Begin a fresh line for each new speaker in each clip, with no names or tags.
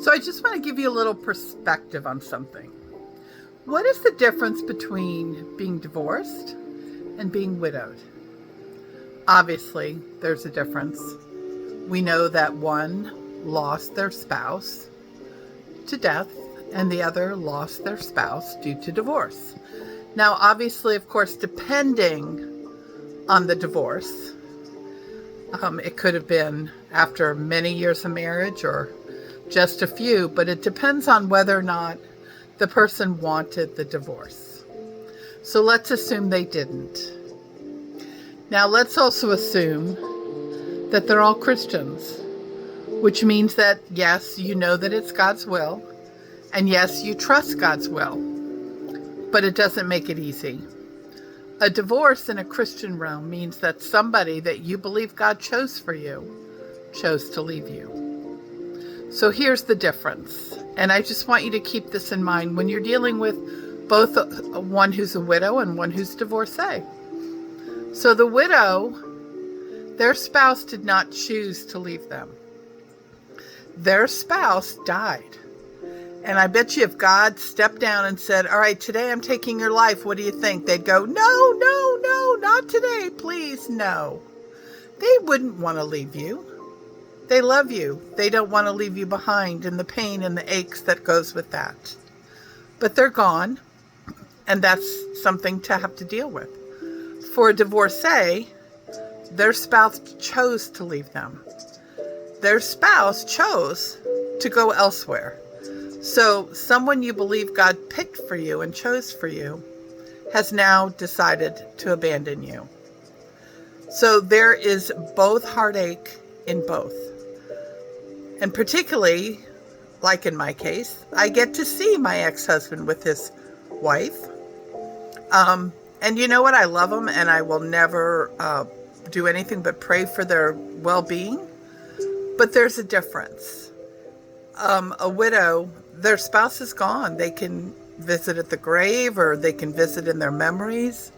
So I just want to give you a little perspective on something. What is the difference between being divorced and being widowed? Obviously, there's a difference. We know that one lost their spouse to death and the other lost their spouse due to divorce. Now, obviously, of course, depending on the divorce, it could have been after many years of marriage or just a few, but it depends on whether or not the person wanted the divorce. So let's assume they didn't. Now let's also assume that they're all Christians, which means that yes, you know that it's God's will, and yes, you trust God's will, but it doesn't make it easy. A divorce in a Christian realm means that somebody that you believe God chose for you chose to leave you. So here's the difference. And I just want you to keep this in mind when you're dealing with both one who's a widow and one who's divorcee. So the widow, their spouse did not choose to leave them. Their spouse died. And I bet you if God stepped down and said, all right, today I'm taking your life, what do you think? They'd go, no, not today, please, no. They wouldn't want to leave you. They love you. They don't want to leave you behind and the pain and the aches that goes with that. But they're gone, and that's something to have to deal with. For a divorcee, their spouse chose to leave them. Their spouse chose to go elsewhere. So someone you believe God picked for you and chose for you has now decided to abandon you. So there is both heartache in both. And particularly, like in my case, I get to see my ex-husband with his wife. And you know what? I love them, and I will never do anything but pray for their well-being. But there's a difference. A widow, their spouse is gone. They can visit at the grave or they can visit in their memories.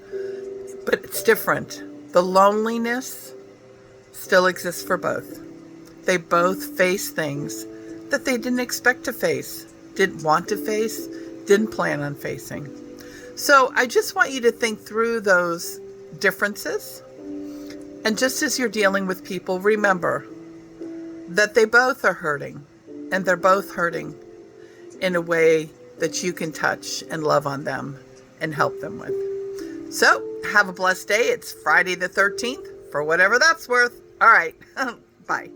But it's different. The loneliness still exists for both. They both face things that they didn't expect to face, didn't want to face, didn't plan on facing. So I just want you to think through those differences. And just as you're dealing with people, remember that they both are hurting, and they're both hurting in a way that you can touch and love on them and help them with. So have a blessed day. It's Friday the 13th, for whatever that's worth. All right. Bye.